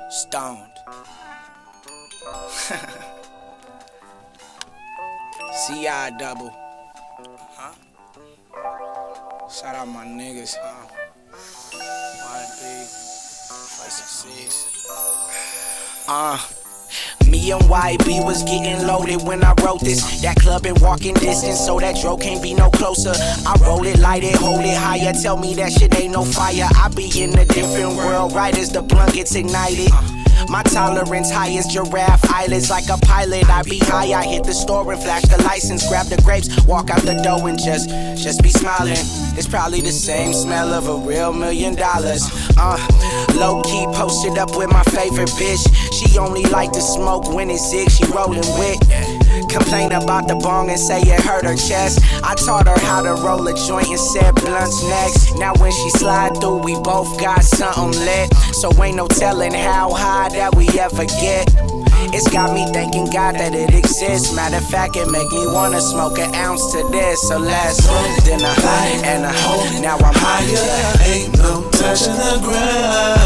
Stoned. CI double. Shout out my niggas, YB, me and YB was getting loaded when I wrote this. That club in walking distance, so that Dro can't be no closer. I roll it, light it, hold it higher. Tell me that shit ain't no fire. I be in a different world, right as the blunt gets ignited. My tolerance high as giraffe eyelids. Like a pilot, I be high. I hit the store and flash the license, grab the grapes, walk out the door and just be smiling. It's probably the same smell of a real $1 million. Low-key posted up with my favorite bitch. She only like to smoke when it's Zig, she rolling with. Complain about the bong and say it hurt her chest. I taught her how to roll a joint and said blunts next. Now when she slide through, we both got something lit. So ain't no telling how high that we ever get. It's got me thanking God that it exists. Matter of fact, it make me wanna smoke an ounce to this. So last then a high and a hoe, now I'm higher. Ain't no touching the ground.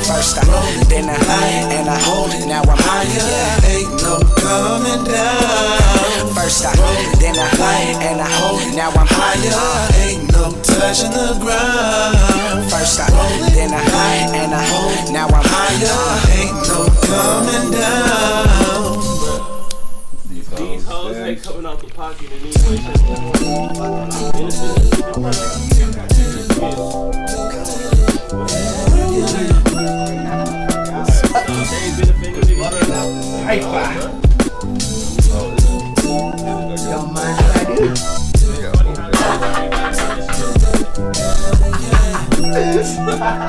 First I rolled, then a high and a hoe, now I'm higher. Ain't no coming down. First I rolled, then a high and a hoe, now I'm higher. Ain't no touching the ground. First I rolled, then a high and a hoe, now I'm higher. Ain't no coming down. These hoes, they coming out the pocket and these High five. Don't mind if I do.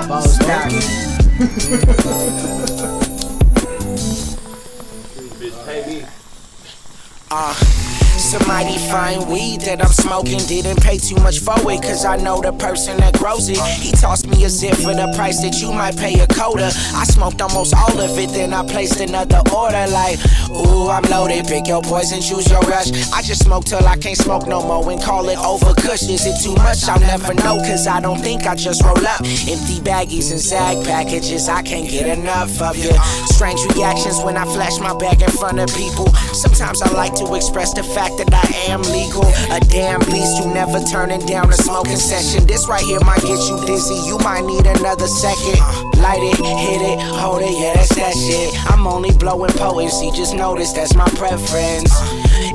Balls down. bitch pay me. Some mighty fine weed that I'm smoking. Didn't pay too much for it, cause I know the person that grows it. He tossed me a zip for the price that you might pay a quota. I smoked almost all of it, then I placed another order like, ooh, I'm loaded, pick your poison, choose your rush. I just smoke till I can't smoke no more and call it over kush. Is it too much? I'll never know, cause I don't think I just roll up empty baggies and zag packages. I can't get enough of you. Strange reactions when I flash my bag in front of people. Sometimes I like to express the fact that I am legal. A damn beast, you never turning down a smoking session. This right here might get you dizzy, you might need another second. Light it, hit it, hold it, yeah, that's that shit. I'm only blowing potency, just notice that's my preference.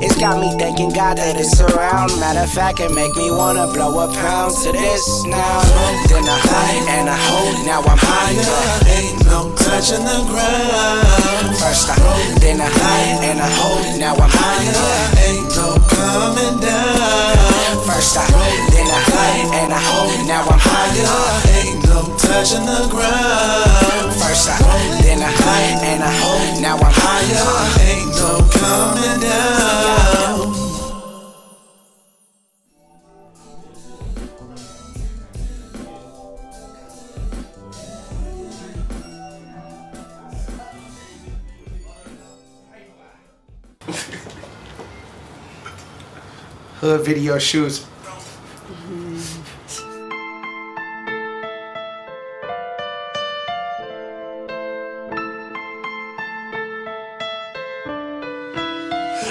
It's got me thanking God that it's around. Matter of fact, it make me wanna blow a pound to this now. Then a high and a hoe, now I'm higher. Ain't no touching the ground. First I roll, then a high and a hoe, now I'm higher. Ain't no coming down. First I roll, then a high and a hoe, now I'm higher. Ain't no touching the ground. First I roll, then a high and a hoe, now I'm higher. Ain't no coming down. Hood video shoots.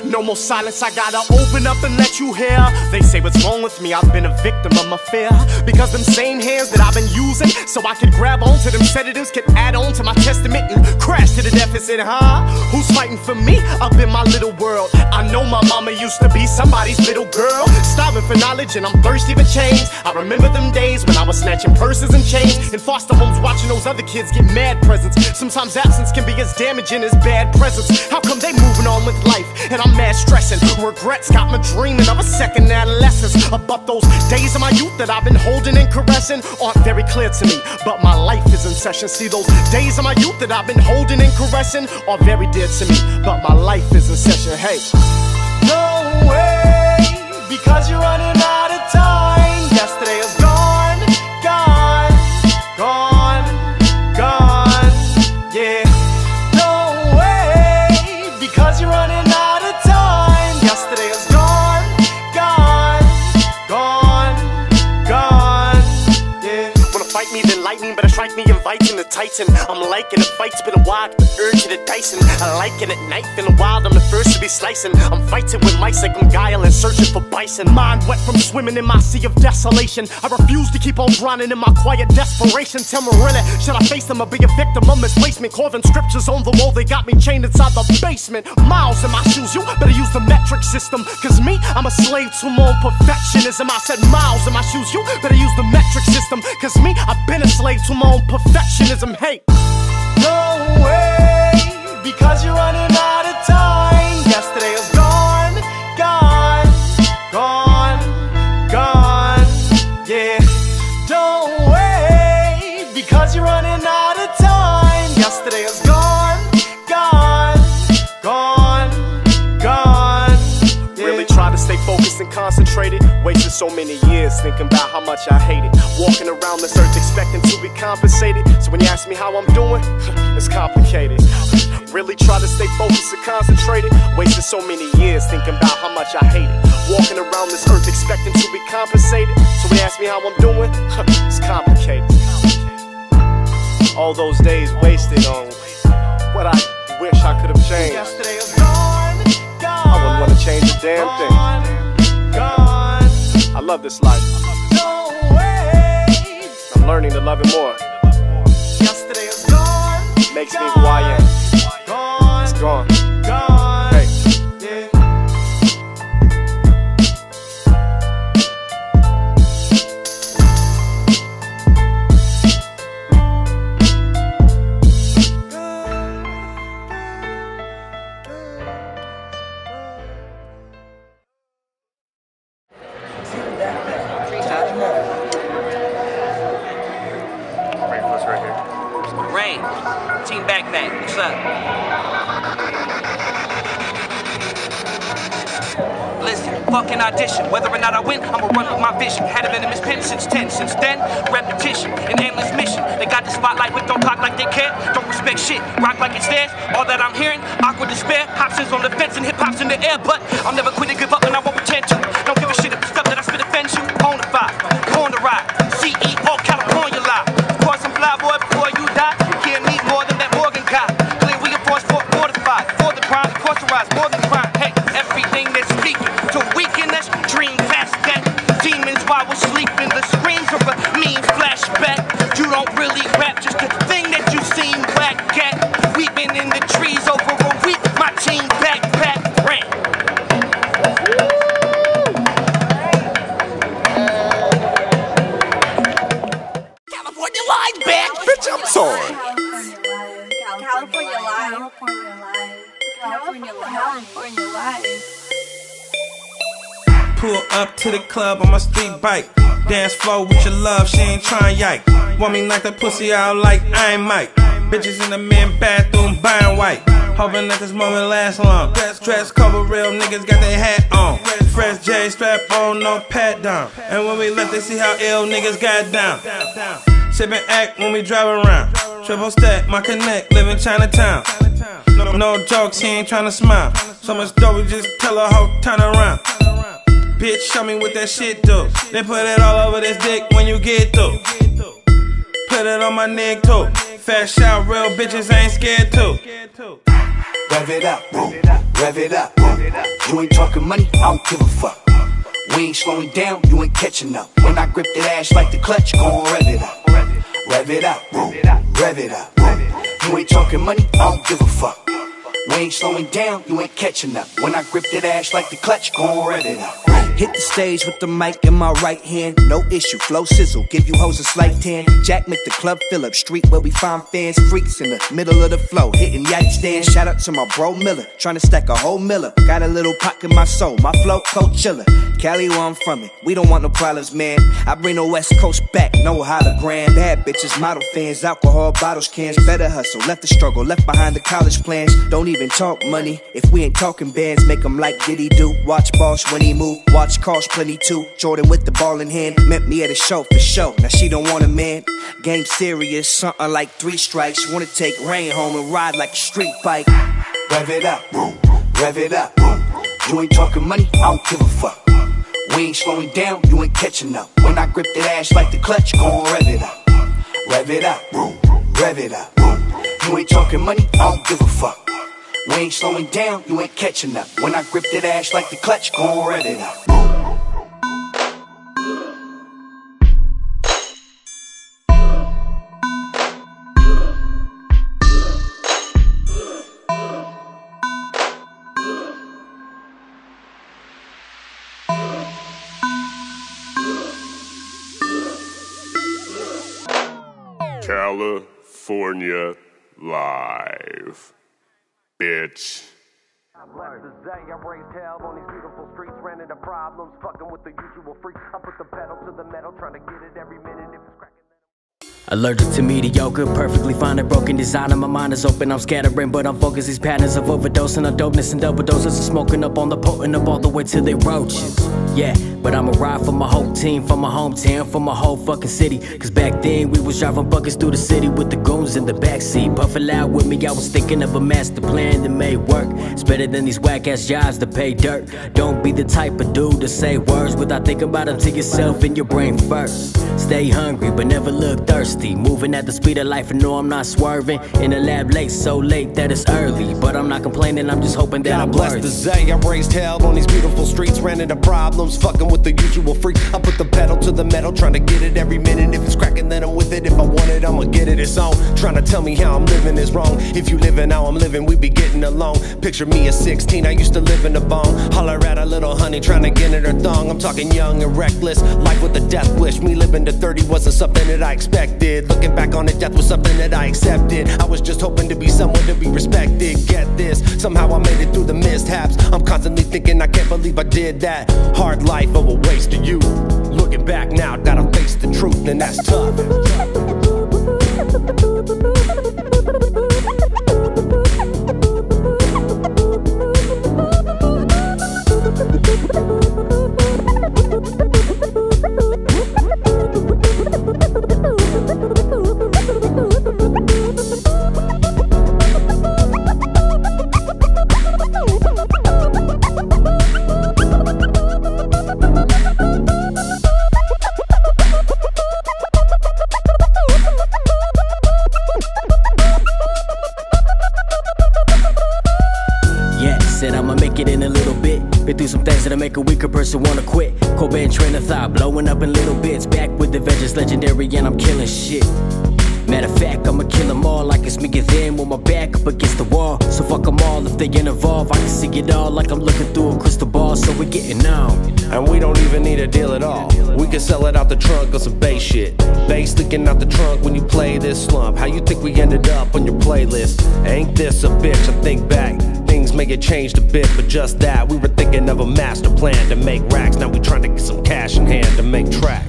No more silence, I gotta open up and let you hear. They say what's wrong with me, I've been a victim of my fear. Because them same hands that I've been using so I could grab onto them sedatives can add on to my testament and crash to the deficit, huh? Who's fighting for me up in my little world? I know my mama used to be somebody's little girl, starving for knowledge and I'm thirsty for change. I remember them days when I was snatching purses and chains in foster homes, watching those other kids get mad presents. Sometimes absence can be as damaging as bad presents. How come they moving on with life and I'm mad stressing? Regrets got me dreaming of a second adolescence. About those days of my youth that I've been holding and caressing aren't very clear to me, but my life is in session. See, those days of my youth that I've been holding and caressing are very dear to me, but my life is in session. Hey, no way, because you're running out of time. Yesterday is gone, gone, gone, gone. Yeah, no way, because you're running out of time. Yesterday is gone, gone, gone, gone. Yeah, wanna fight me, then lightning better strike me, inviting the Titan. I'm liking the fights, been a while, the urge of the Dyson. I like it at night, feeling wild, I'm the first to be slicing. I'm fighting with mice like I'm Guile and searching for bison. Mind wet from swimming in my sea of desolation. I refuse to keep on drowning in my quiet desperation. Tell me really, should I face them or be a victim of misplacement? Carving scriptures on the wall, they got me chained inside the basement. Miles in my shoes, you better use the metric system. Cause me, I'm a slave to my own perfectionism. I said miles in my shoes, you better use the metric system. Cause me, I've been a slave to my own perfectionism. Hey, no way, because you're running out of time. Yesterday is gone, gone, gone, gone. Yeah, don't wait, because you're running out of time. Yesterday is gone, gone, gone, gone. Yeah. Really try to stay focused and concentrated. Wasted so many years thinking about how much I hate it. Walking around this earth expecting to be compensated. So when you ask me how I'm doing, it's complicated. Really try to stay focused and concentrated. Wasted so many years thinking about how much I hate it. Walking around this earth expecting to be compensated. So when you ask me how I'm doing, it's complicated. All those days wasted on what I wish I could have changed. Yesterday is gone, gone. I wouldn't want to change a damn thing. Gone. I love this life. Don't wait. I'm learning to love it more. Yesterday is gone. Makes me who I am. Gone. It's gone. Gone. Hey. Yeah. Fucking audition, whether or not I win, I'ma run with my vision. Had a venomous pen since 10, since then, repetition, an aimless mission. They got the spotlight but don't talk like they care. Don't respect shit, rock like it's theirs. All that I'm hearing, awkward despair. Hopsins on the fence and hip-hop's in the air. But I'll never quit and give up and I won't pretend to. Don't give a shit if the stuff that I spit offends you. Bonafide, born to ride, CEO, California live. Of course I'm fly boy before you die. You can't need more than that Morgan guy. Clear we are fortified, for the crime, cauterize more than crime. Hey, everything that's speaking to weaken us, dream past that. Demons while we're sleeping, the screams of a mean flashback. You don't really rap, just the thing that you seem whack at. We've been in the trees over a week, my team backpack ran. California live back, bitch, I'm sorry. California live. California live. Pull up to the club on my street bike. Dance floor with your love, she ain't tryin' yike. Want me knock that pussy out like I ain't Mike. Bitches in the men bathroom buying white. Hoping that this moment lasts long. Dress cover, real niggas got their hat on. Fresh J strap on, no pat down. And when we left, they see how ill niggas got down. Sippin' act when we drive around. Triple stack, my connect, live in Chinatown. No jokes, he ain't tryna smile. So much dope, we just tell her hoe turn around. Bitch, show me what that shit do. Then put it all over this dick when you get through. Put it on my neck too. Fast shout, real bitches ain't scared too. Rev it up, rev it up. You ain't talking money, I don't give a fuck. We ain't slowing down, you ain't catching up. When I grip that ass like the clutch, gon' rev it up. Rev it up, rev it up. You ain't talking money, I don't give a fuck. We ain't slowing down, you ain't catching up. When I grip that ass like the clutch, gon' rev it up. Hit the stage with the mic in my right hand, no issue, flow sizzle, give you hoes a slight tan. Jack make the club fill up, street where we find fans, freaks in the middle of the flow, hitting yike stand. Shout out to my bro Miller, trying to stack a whole Miller. Got a little pock in my soul, my flow Coachella. Cali where I'm from it, we don't want no problems, man. I bring the West Coast back, no hologram. Bad bitches, model fans, alcohol, bottles, cans. Better hustle, left the struggle, left behind the college plans. Don't even talk money, if we ain't talking bands. Make them like Diddy do, watch Boss when he move. Watch cost plenty too, Jordan with the ball in hand. Met me at a show for show, now she don't want a man. Game serious, something like 3 strikes. Wanna take Rain home and ride like a street bike. Rev it up, rev it up. You ain't talking money, I don't give a fuck. We ain't slowing down, you ain't catching up. When I grip that ass like the clutch, gon' rev it up. Rev it up, rev it up. You ain't talking money, I don't give a fuck. We ain't slowing down, you ain't catching up. When I grip that ass like the clutch, gon' rev it up. California live, bitch. I'm blessed to say I raised hell on these beautiful streets, ran into problems, fucking with the usual freaks. I put the pedal to the metal, trying to get it every minute if it's cracking. Allergic to mediocre, perfectly fine and broken design. My mind is open, I'm scattering, but I'm focused. These patterns of overdosing on dopeness and double doses of smoking up on the potent up all the way to the roaches. Yeah, but I'ma ride for my whole team, for my hometown, for my whole fucking city. Cause back then we was driving buckets through the city with the goons in the backseat. Puffing loud with me, I was thinking of a master plan that made work. It's better than these whack ass jobs to pay dirt. Don't be the type of dude to say words without thinking about them to yourself and your brain first. Stay hungry but never look thirsty. Moving at the speed of life and no, I'm not swerving. In the lab late, so late that it's early. But I'm not complaining, I'm just hoping that I'm blessed to say I raised hell on these beautiful streets, ran into problems, fucking with the usual freak. I put the pedal to the metal, trying to get it every minute. If it's cracking, then I'm with it. If I want it, I'ma get it. It's on. Trying to tell me how I'm living is wrong. If you living how I'm living, we be getting along. Picture me at 16, I used to live in a bone. Holler at a little honey, trying to get in her thong. I'm talking young and reckless, life with a death wish. Me living to 30 wasn't something that I expected. Looking back on it, death was something that I accepted. I was just hoping to be someone to be respected. Get this, somehow I made it through the mishaps. I'm constantly thinking I can't believe I did that. Hard life of a waste of youth. Looking back now, gotta face the truth, and that's tough. Said I'ma make it in a little bit. Been through some things that'll make a weaker person wanna quit. Cobain train of thought, blowing up in little bits. Back with the Avengers legendary and I'm killing shit. Matter of fact, I'ma kill them all like it's me and them with my back up against the wall. So fuck them all if they ain't involved. I can see it all like I'm looking through a crystal ball. So we're getting on. And we don't even need a deal at all. We can sell it out the trunk on some bass shit. Bass leaking out the trunk when you play this slump. How you think we ended up on your playlist? Ain't this a bitch? I think back. Things may get changed a bit, but just that. We were thinking of a master plan to make racks. Now we trying to get some cash in hand to make tracks.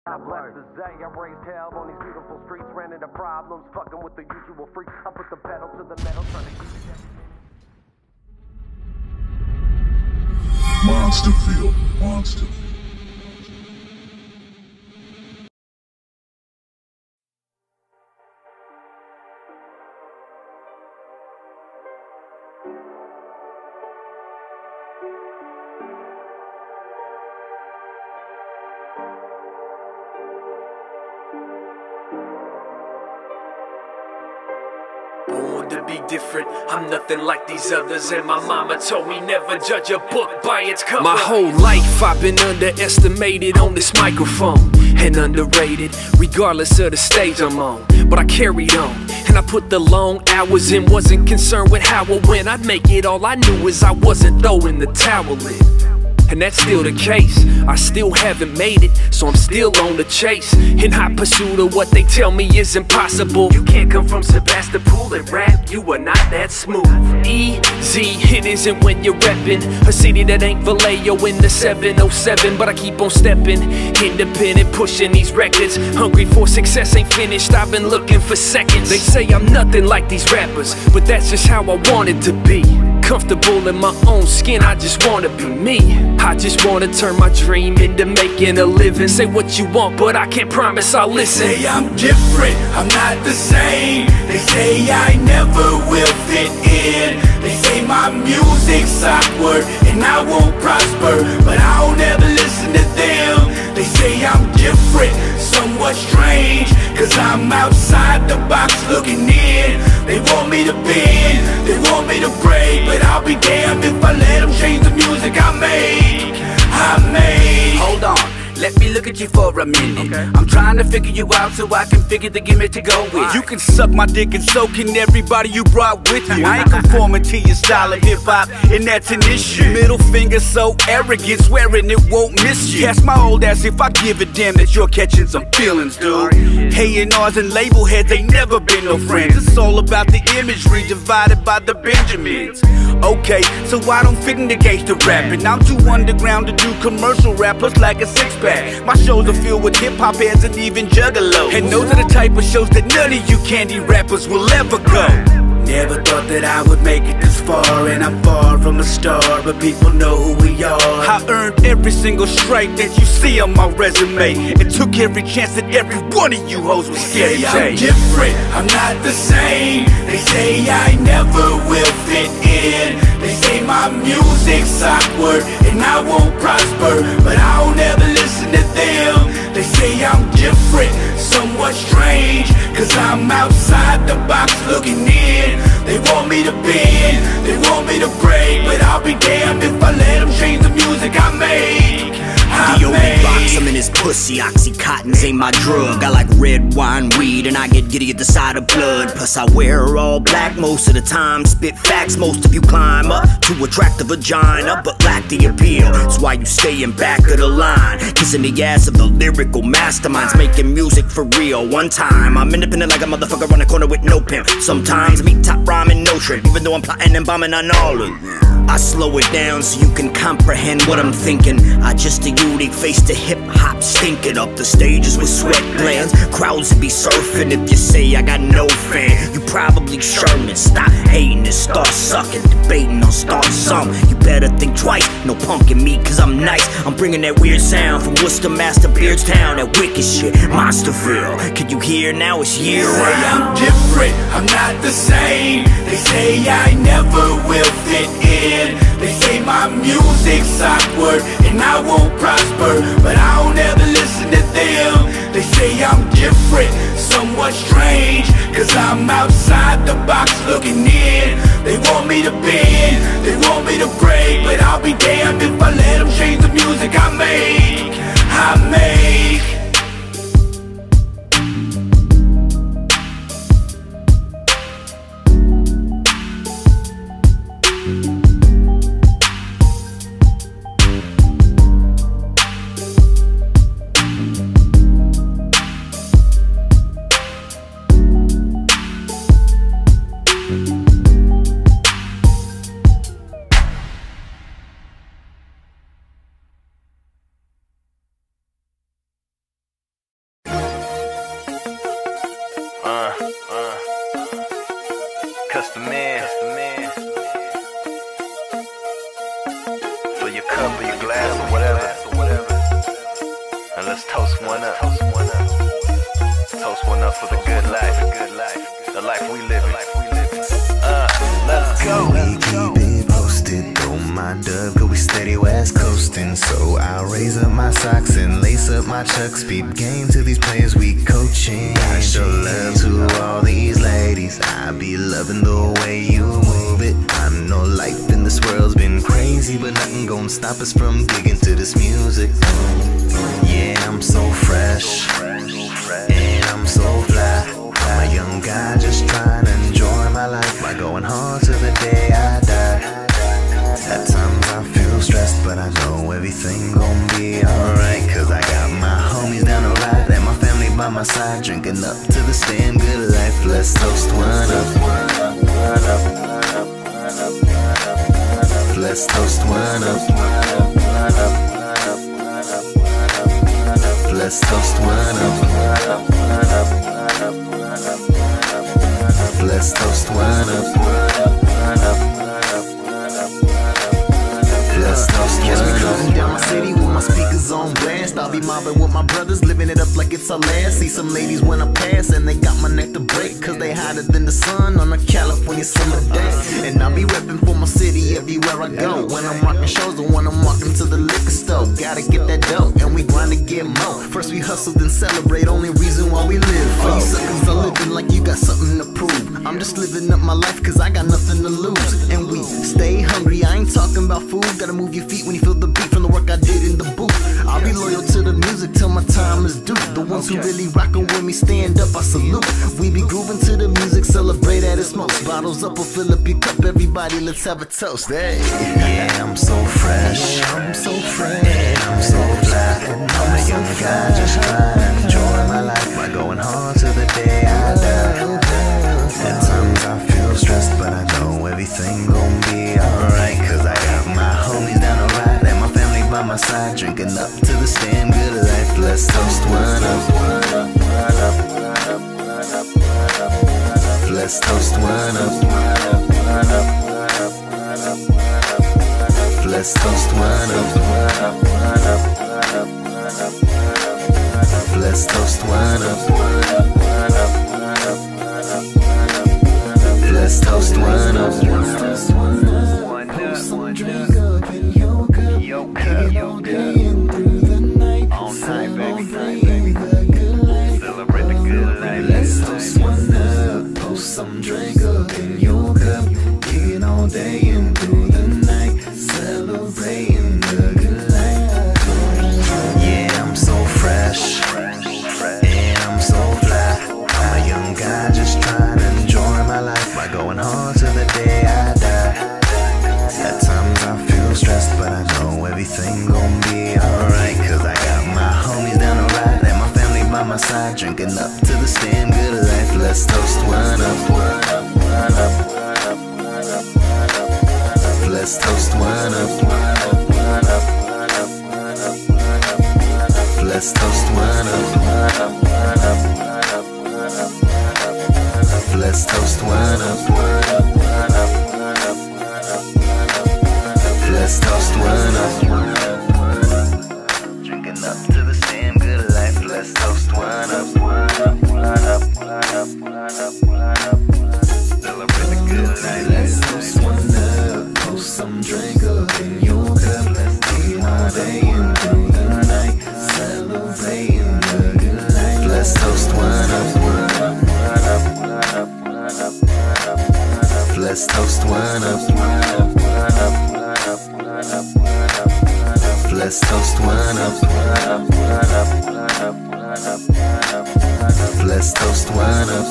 I'm blessed to say I raised hell on these beautiful streets, ran into problems, fucking with the usual freak. I put the pedal to the metal, trying to get it. Monsterfield, Monster. To be different, I'm nothing like these others. And my mama told me never judge a book by its cover. My whole life I've been underestimated on this microphone and underrated, regardless of the stage I'm on. But I carried on, and I put the long hours in. Wasn't concerned with how or when I'd make it. All I knew is I wasn't throwing the towel in. and that's still the case. I still haven't made it, so I'm still on the chase, in hot pursuit of what they tell me is impossible. You can't come from Sebastopol and rap, you are not that smooth. Easy, it isn't when you're reppin' a city that ain't Vallejo in the 707, but I keep on stepping, independent, pushing these records. Hungry for success, ain't finished, I've been looking for seconds. They say I'm nothing like these rappers, but that's just how I want it to be. Comfortable in my own skin, I just wanna be me. I just wanna turn my dream into making a living. Say what you want, but I can't promise I'll listen. They say I'm different, I'm not the same. They say I never will fit in. They say my music's awkward and I won't prosper, but I don't ever listen to them. They say I'm different, somewhat strange, cause I'm outside the box looking in. They want me to bend, they want me to break, but I'll be damned if I let them change the music I make. Hold on, let me look at you for a minute. I'm trying to figure you out so I can figure the gimmick to go with. You can suck my dick and so can everybody you brought with you. I ain't conforming to your style of hip-hop, and that's an issue. Middle finger so arrogant, swearing it won't miss you. Ask my old ass if I give a damn that you're catching some feelings, dude. A&Rs and label heads ain't never been no friends. It's all about the imagery divided by the Benjamins. Okay, so I don't fit in the gangsta rap, and I'm too underground to do commercial rap, plus like a six-pack. My shows are filled with hip-hop heads and even juggalos, and those are the type of shows that none of you candy rappers will ever go. Never thought that I would make it this far, and I'm far from a star, but people know who we are. I earned every single stripe that you see on my resume, and took every chance that every one of you hoes was scared to I'm take. different, I'm not the same. They say I never will fit in. They say my music's awkward and I won't prosper, but I don't ever listen to them. They say I'm different, somewhat strange, cause I'm outside the box looking in. They want me to bend, they want me to break, but I'll be damned if I let them change the music I make. D.O.B. rocks, I'm in his pussy, Oxycontins ain't my drug. I like red wine, weed, and I get giddy at the sight of blood. Plus I wear all black most of the time, spit facts most of you climb up to attract the vagina, but lack the appeal. That's why you stay in back of the line, kissing the ass of the lyrical masterminds, making music for real. One time, I'm independent like a motherfucker on the corner with no pimp. Sometimes me top rhyming, no shrimp, even though I'm plotting and bombing on all of them. I slow it down so you can comprehend what I'm thinking. I just a unique face to hip-hop, stinking up the stages with sweat glands. Crowds would be surfing if you say I got no fan. You probably Sherman, stop hating and start sucking, debating on start some. You better think twice, no punkin' me cause I'm nice. I'm bringing that weird sound from Worcester, Master Beardstown, that wicked shit, Monsterville. Can you hear now? It's year round. I'm different, I'm not the same. They say I never will fit in. They say my music's awkward and I won't prosper, but I don't ever listen to them. They say I'm different, somewhat strange, cause I'm outside the box looking in. They want me to bend, they want me to break, but I'll be damned if I let them change the music I make. Kustaman. For your cup or your glass or whatever. And let's toast one up. Toast one up for the good life. The life we live. Let's go. We keep it posted, don't mind up, cause we steady west coasting. So I'll raise up my socks and lace up my chucks. Peep game to these players we coaching. I show love to all these ladies. I be loving the way you move it. I know life in this world's been crazy, but nothing gonna stop us from gigging to this music. Yeah, I'm so fresh, and I'm so fly. I'm a young guy just trying to enjoy my life by going hard till the day I die. At times I feel stressed, but I know everything gon' be alright. Cause I got my homies down the ride and my family by my side, drinking up to this damn good life. Let's toast one up. Let's toast one up. Let's toast one up. Let's toast one up. Let's toast one up. Catch me cruising down my city with my speakers on blast. I'll be mobbing with my brothers, living it up like it's our last. See some ladies when I pass and they got my neck to break, cause they hotter than the sun on a California summer day. And I'll be repping for my city everywhere I go. When I'm rocking shows or when I'm walking to the liquor store, gotta get that dough and we grind to get more. First we hustle then celebrate, only reason why we live. For you suckers are living like you got something to prove. I'm just living up my life cause I got nothing to lose. And we stay hungry, I ain't talking about food. Gotta move your feet when you feel the beat from the work I did in the booth. I'll be loyal to the music till my time is due. The ones who really rockin' with me stand up, I salute. We be grooving to the music, celebrate at its most. Bottles up or fill up your cup, everybody let's have a toast. Hey. Yeah, I'm so fresh, I'm so fresh, and I'm so fly. I'm a young guy just trying to enjoy my life by going hard till the day I die. At times I feel stressed, but I know everything gon' be alright. Cause I got my homies down the ride and my family by my side, drinking up to this damn good life. Let's toast one up. Let's toast one up. Let's toast one up. Let's toast one up. Let's toast one up. Pour some drink up in your cup. Get it all day and through the night. Celebrate the good life. Celebrate the good life. Let's toast one up. Pour some drink up in your cup. Get it all day and through the night. Celebrating the good life. Yeah, I'm so fresh. And I'm so fly. I'm a young guy just trying to enjoy my life by going hard till the day I die. At times I feel stressed, but I know everything gon' be alright. Cause I got my homies down the ride and my family by my side, drinking up to this damn good life. Let's toast one up. Let's toast one up. Let's toast one up. Let's toast one up. Let's toast one up. Drinking up to this damn good life. Let's toast one up. Celebrate the good life. Let's toast one up. Pour some drink up in your cup. Let's get all day and through the night. Celebrating the good life. Let's toast one up. Let's toast one up. Let's toast one up. Let's toast one up.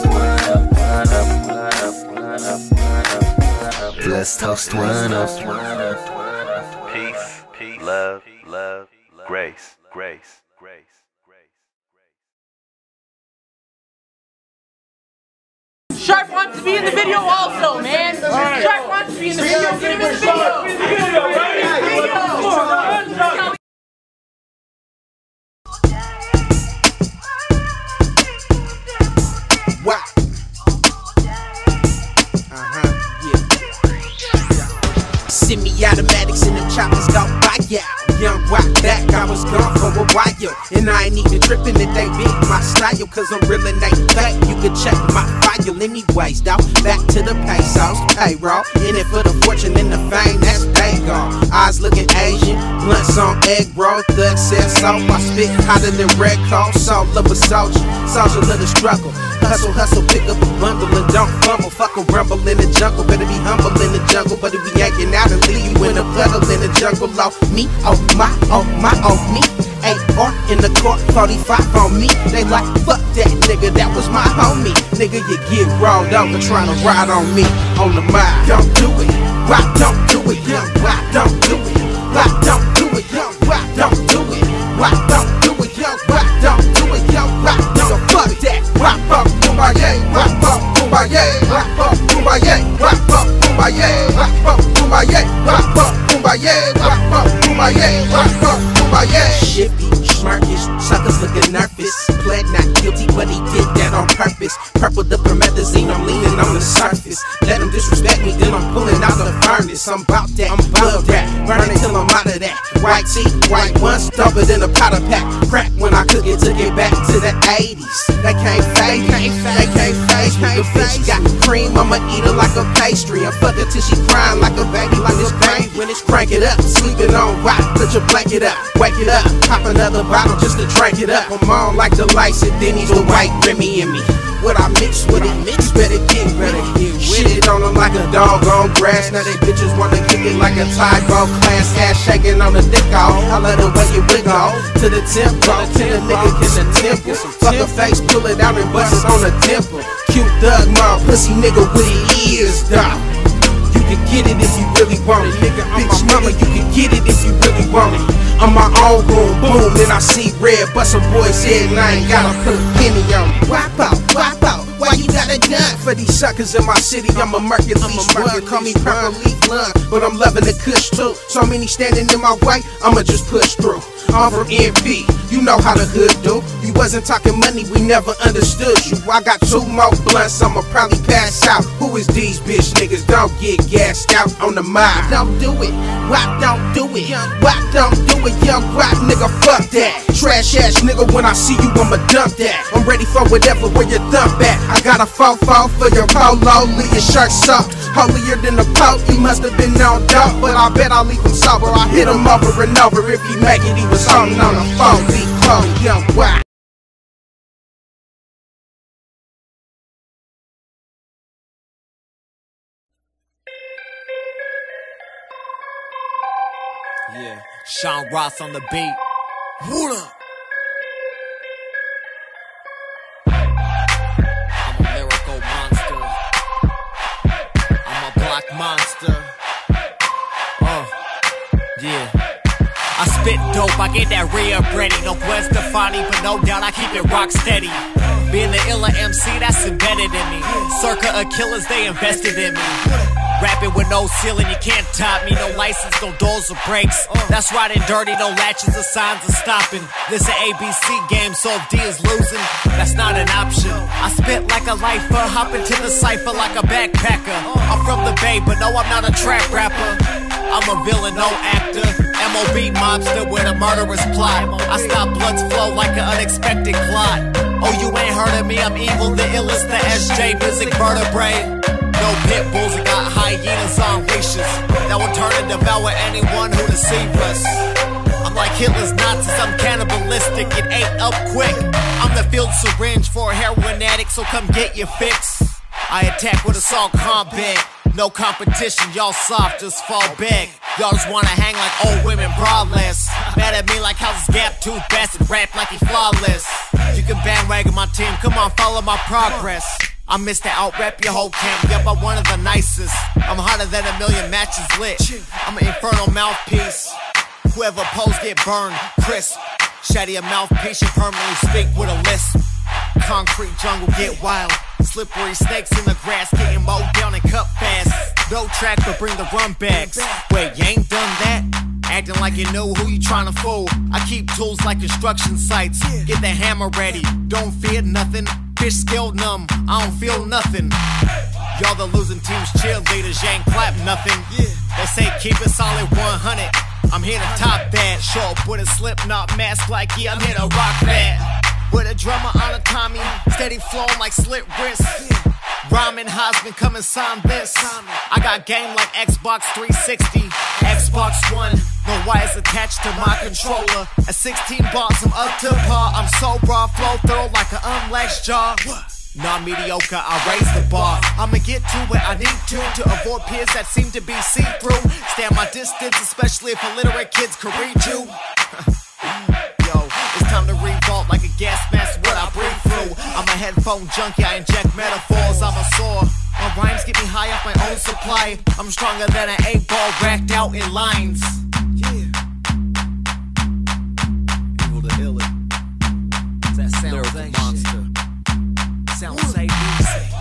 Let's toast one up. Peace, love, grace. Sharp wants to be in the video also, man. Sharp wants to be in the video. Get him in the video. Wow. Semi-automatics and them choppers go by ya. Young rock back, I was gone for a while. And I ain't even tripping that they big my style. Cause I'm real and ain't fake. You can check my file anyways, though. Back to the pesos, payroll. In it for the fortune and the fame, that's gone. Eyes looking Asian, blunts on egg roll. Thug said so, I spit hotter than red coal. Soul of a soldier, soldier of the struggle. Hustle, hustle, pick up a bundle and don't fumble. Fuck a rumble in the jungle, better be humble in the jungle. But if we yanking out and leave you in a puddle in the jungle. Oh me, oh my, oh me. AR in the court, 45 on me. They like, fuck that nigga, that was my homie. Nigga, you get rolled over trying to ride on me. On the mind, don't do it. Why don't do it? Young, why don't do it? Why don't do it? it, young Wap, don't do it. Wap, don't do it, young Wap, don't do it, young Wap, nigga, fuck that. Wap up, Kumbaya, wap up, Kumbaya, wap up, Kumbaya, wap up, Kumbaya, wap up, Kumbaya, wap up, Kumbaya, wap up, Kumbaya, wap up, Kumbaya. Shifty, smirkish, suckers looking nervous. Pled not guilty, but he did that on purpose. Purple the promethazine, I'm leaning on the surface. Let him disrespect me, then I'm pulling out the furnace. I'm bout that, I'm blood rap, burning till I'm out of that. White tea, white ones, dump it in a powder pack. Crack when I cook it, took it back to the 80s. They can't fade, they can't face me. The bitch got cream, I'ma eat her like a pastry. I fuck her till she crying like a baby, like it's baby. When it's crank it up, sleeping on rock, put your blanket up, wake it up, pop another bottle just to drink it up. I'm on like the lights and then he's the white Remy in me. What I mix with it, you better get with it. Shit on them like a dog on grass. Now they bitches wanna kick it like a Tybo class. Ass shaking on the dick off. I let her way you wiggle to the tempo. Till the nigga kiss a temple. Fuck a face, pull it out and bust it on the temple. Cute thug, mom, pussy nigga with ears, dog. You can get it if you really want it, nigga. Bitch mama, you can get it if you really want it. I'm my own boom, boom, then I see red. Bust a boy's head and I ain't gotta put a penny on it. Wap out, why you got a gun? For these suckers in my city, I'm a Mercury one. Call me Purple Leaf Lung, but I'm loving the kush too. So many standing in my way, I'ma just push through. I'm from NP, you know how the hood do. You wasn't talking money, we never understood you. I got 2 more blunts, I'ma probably pass out. Who is these bitch niggas? Don't get gassed out on the mob. Don't do it, Wap don't do it. Wap don't do it, young Wap nigga, fuck that. Trash ass nigga, when I see you, I'ma dump that. I'm ready for whatever, where your thump at. I got a fofo for your polo, leave your shirt soft. Holier than the Pope, he must have been on dope, but I bet I'll leave him sober. I hit him over and over, if he make it, he was holding on the phone. Be cold, young Wap. Yeah, Sean Ross on the beat. What up? I'm a lyrical monster. I'm a black monster. Yeah. I spit dope, I get that real ready. No Gwen Stefani, but no doubt I keep it rock steady. Being the illa MC, that's embedded in me. Circa of killers, they invested in me. Rapping with no ceiling, you can't top me. No license, no doors or brakes. That's riding dirty, no latches or signs of stopping. This an ABC game, so if D is losing, that's not an option. I spit like a lifer, hop into the cypher like a backpacker. I'm from the Bay, but no, I'm not a trap rapper. I'm a villain, no actor. MOB mobster with a murderous plot. I stop blood's flow like an unexpected clot. Oh, you ain't heard of me, I'm evil, the illest, the SJ music vertebrae. No pit bulls, I got hyenas on leashes that will turn and devour anyone who deceives us. I'm like Hitler's Nazis, I'm cannibalistic, it ate up quick. I'm the field syringe for a heroin addict, so come get your fix. I attack with assault combat. No competition, y'all soft, just fall back. Y'all just wanna hang like old women braless. Mad at me like how this gap-toothed bastard rap like he flawless. You can bandwagon my team, come on, follow my progress. I miss to out-rap your whole camp, yep, I'm one of the nicest. I'm hotter than a million matches lit. I'm an infernal mouthpiece. Whoever pose get burned, crisp. Shatter your mouthpiece, you permanently speak with a lisp. Concrete jungle get wild. Slippery snakes in the grass, getting mowed down and cut fast. No track, but bring the run backs. Wait, you ain't done that? Acting like you know who you tryna fool. I keep tools like construction sites. Get the hammer ready, don't fear nothing. Fish skill numb, I don't feel nothing. Y'all the losing team's cheerleaders, you ain't clap nothing. They say keep it solid 100. I'm here to top that. Show up with a Slipknot mask like yeah, I'm here to rock that. With a drummer on a Tommy, steady flowing like slit wrists. Rhyming Hosman, come and sign this. I got game like Xbox 360, Xbox One. No wires attached to my controller. At 16 bars, I'm up to par. I'm so raw, flow through like an unlatched jaw. Not mediocre, I raise the bar. I'ma get to where I need to avoid peers that seem to be see-through. Stand my distance, especially if illiterate kids can read you. Yo, it's time to revolt like a gas mask, what I breathe through. I'm a headphone junkie, I inject metaphors, I'm a sore. My rhymes get me high off my own supply. I'm stronger than an 8-ball racked out in lines. Lyrical monster. Sound say music.